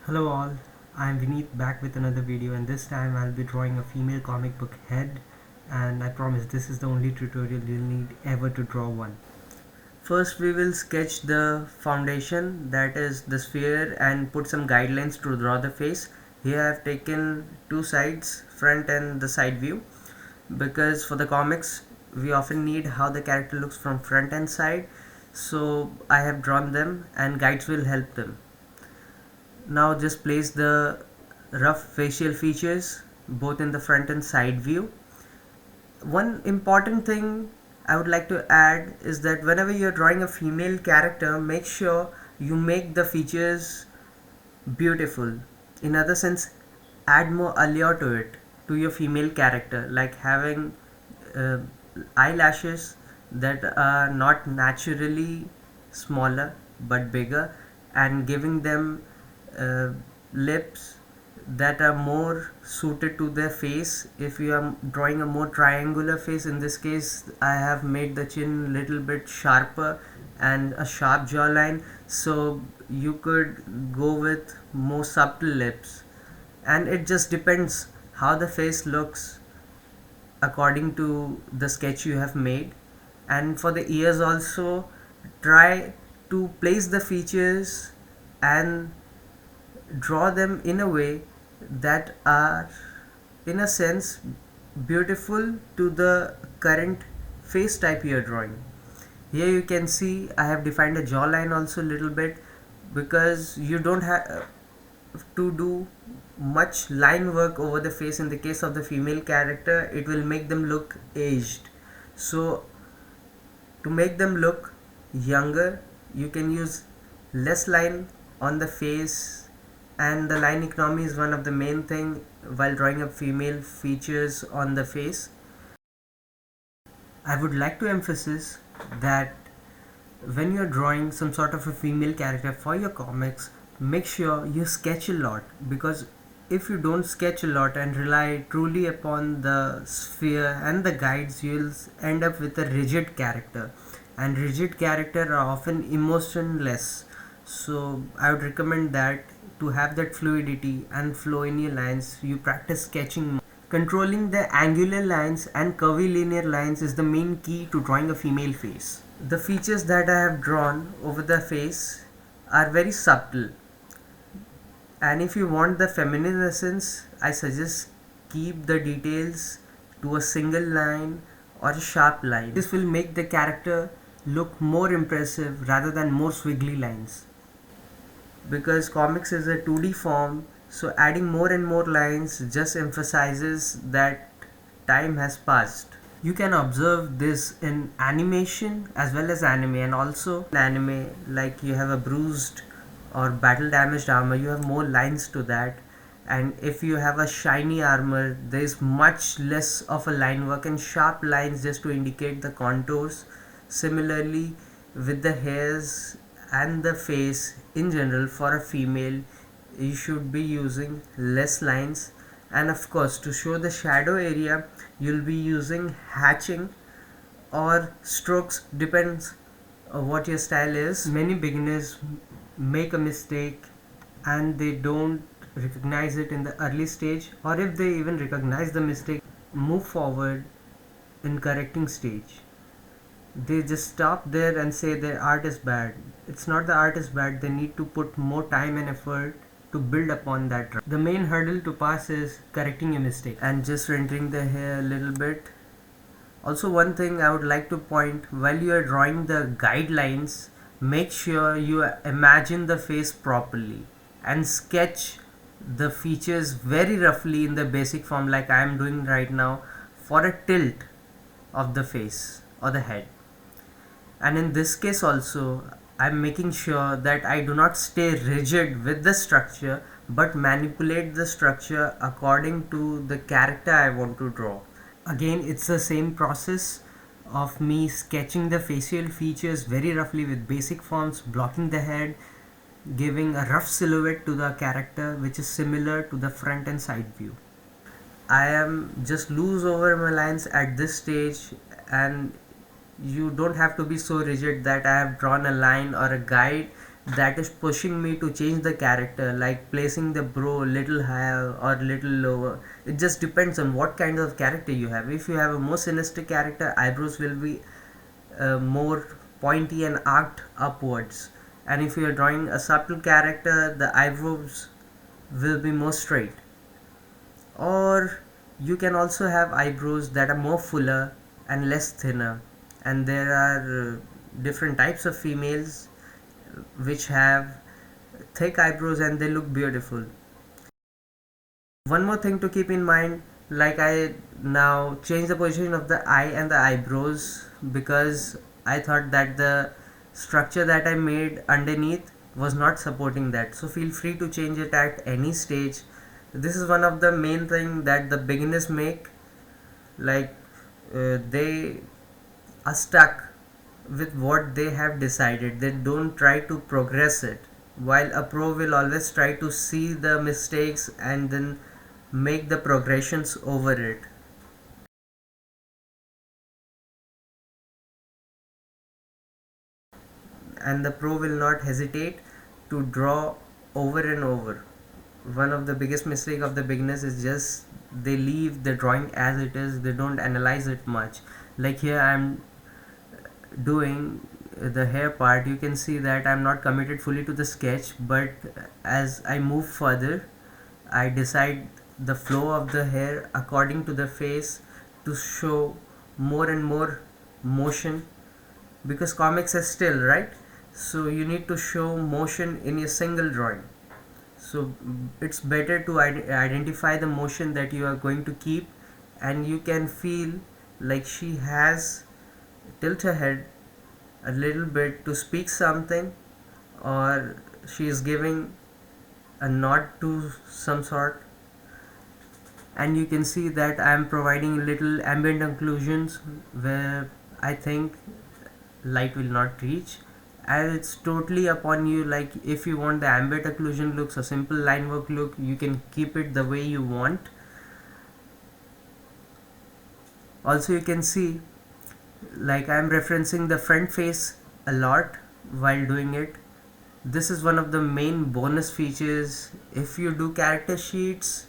Hello all, I am Vineet back with another video, and this time I'll be drawing a female comic book head, and I promise this is the only tutorial you'll need ever to draw one. First we will sketch the foundation, that is the sphere, and put some guidelines to draw the face. Here I have taken two sides, front and the side view, because for the comics we often need how the character looks from front and side, so I have drawn them and guides will help them. Now just place the rough facial features both in the front and side view. One important thing I would like to add is that whenever you're drawing a female character, make sure you make the features beautiful. In other sense, add more allure to it, to your female character, like having uh, eyelashes that are not naturally smaller but bigger, and giving them uh, lips that are more suited to their face. If you are drawing a more triangular face, in this case I have made the chin little bit sharper and a sharp jawline, so you could go with more subtle lips, and it just depends how the face looks according to the sketch you have made. And for the ears also, try to place the features and draw them in a way that are, in a sense, beautiful to the current face type you are drawing. Here you can see I have defined a jawline also a little bit, because you don't have to do much line work over the face. In the case of the female character, it will make them look aged, so to make them look younger you can use less line on the face, and the line economy is one of the main thing while drawing up female features on the face. I would like to emphasize that when you're drawing some sort of a female character for your comics, make sure you sketch a lot, because if you don't sketch a lot and rely truly upon the sphere and the guides, you'll end up with a rigid character, and rigid character are often emotionless. So I would recommend that to have that fluidity and flow in your lines, you practice sketching more. Controlling the angular lines and curvilinear lines is the main key to drawing a female face. The features that I have drawn over the face are very subtle, and if you want the feminine essence, I suggest keep the details to a single line or a sharp line. This will make the character look more impressive rather than more squiggly lines. Because comics is a 2D form, so adding more and more lines just emphasizes that time has passed. You can observe this in animation as well as anime, and also in anime, like you have a bruised or battle damaged armor, you have more lines to that, and if you have a shiny armor, there is much less of a line work and sharp lines just to indicate the contours. Similarly with the hairs and the face in general, for a female you should be using less lines, and of course to show the shadow area you'll be using hatching or strokes, depends what your style is. Many beginners make a mistake and they don't recognize it in the early stage, or if they even recognize the mistake, move forward in correcting stage. They just stop there and say their art is bad. It's not the art is bad, they need to put more time and effort to build upon that. The main hurdle to pass is correcting a mistake and just rendering the hair a little bit. Also, one thing I would like to point, while you are drawing the guidelines, make sure you imagine the face properly and sketch the features very roughly in the basic form, like I am doing right now, for a tilt of the face or the head. And in this case also, I'm making sure that I do not stay rigid with the structure but manipulate the structure according to the character I want to draw. Again, it's the same process of me sketching the facial features very roughly with basic forms, blocking the head, giving a rough silhouette to the character which is similar to the front and side view. I am just loose over my lines at this stage, and you don't have to be so rigid that I have drawn a line or a guide that is pushing me to change the character, like placing the brow little higher or little lower. It just depends on what kind of character you have. If you have a more sinister character, eyebrows will be more pointy and arced upwards, and if you are drawing a subtle character, the eyebrows will be more straight. Or you can also have eyebrows that are more fuller and less thinner, and there are different types of females which have thick eyebrows and they look beautiful. One more thing to keep in mind, like I now change the position of the eye and the eyebrows because I thought that the structure that I made underneath was not supporting that. So feel free to change it at any stage. This is one of the main thing that the beginners make, like they are stuck with what they have decided. They don't try to progress it, while a pro will always try to see the mistakes and then make the progressions over it. And the pro will not hesitate to draw over and over. One of the biggest mistake of the beginners is just they leave the drawing as it is, they don't analyze it much. Like here I'm doing the hair part, you can see that I'm not committed fully to the sketch, but as I move further I decide the flow of the hair according to the face to show more and more motion, because comics is still, right? So you need to show motion in a single drawing. So it's better to identify the motion that you are going to keep, and you can feel like she has tilt her head a little bit to speak something, or she is giving a nod to some sort. And you can see that I am providing little ambient occlusions where I think light will not reach, and it's totally upon you. Like if you want the ambient occlusion looks, a simple line work look, you can keep it the way you want. Also you can see like I'm referencing the front face a lot while doing it. This is one of the main bonus features. If you do character sheets,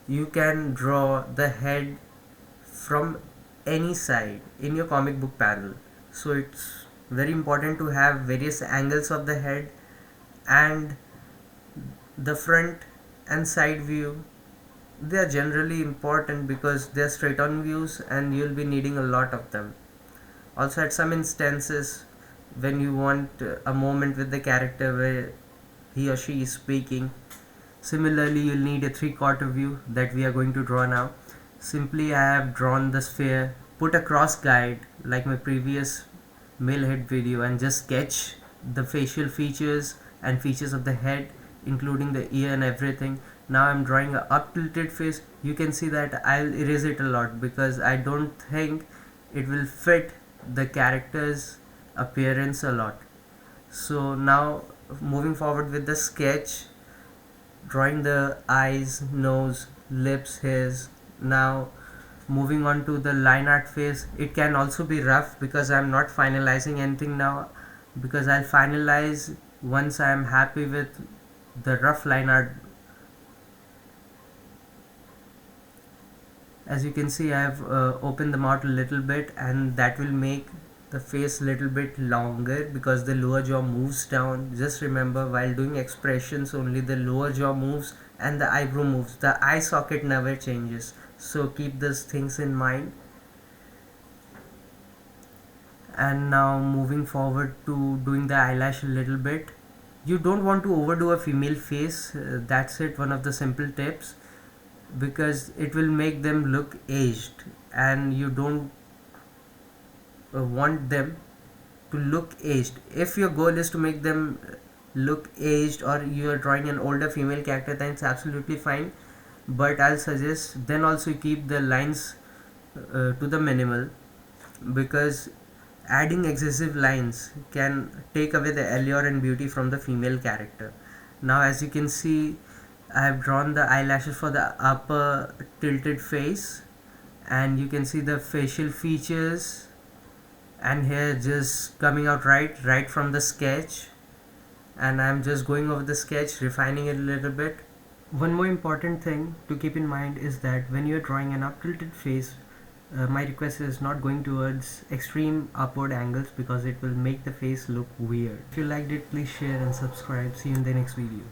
you can draw the head from any side in your comic book panel. So it's very important to have various angles of the head, and the front and side view, they are generally important because they are straight on views and you'll be needing a lot of them. Also at some instances when you want a moment with the character where he or she is speaking, similarly you'll need a 3/4 view that we are going to draw now. Simply I have drawn the sphere, put a cross guide like my previous male head video, and just sketch the facial features and features of the head including the ear and everything. Now I'm drawing a up tilted face. You can see that I'll erase it a lot because I don't think it will fit the character's appearance a lot. So now moving forward with the sketch, drawing the eyes, nose, lips, hairs. Now moving on to the line art phase. It can also be rough because I'm not finalizing anything now, because I'll finalize once I'm happy with the rough line art. As you can see, I have opened the mouth a little bit, and that will make the face a little bit longer because the lower jaw moves down. Just remember, while doing expressions, only the lower jaw moves and the eyebrow moves. The eye socket never changes. So keep those things in mind. And now moving forward to doing the eyelash a little bit. You don't want to overdo a female face. That's it, one of the simple tips, because it will make them look aged, and you don't want them to look aged. If your goal is to make them look aged, or you are drawing an older female character, then it's absolutely fine, but I'll suggest then also keep the lines to the minimal, because adding excessive lines can take away the allure and beauty from the female character. Now as you can see, I have drawn the eyelashes for the upper tilted face, and you can see the facial features and hair just coming out right from the sketch. and I'm just going over the sketch, refining it a little bit. One more important thing to keep in mind is that when you're drawing an up tilted face, my request is not going towards extreme upward angles because it will make the face look weird. If you liked it, please share and subscribe. See you in the next video.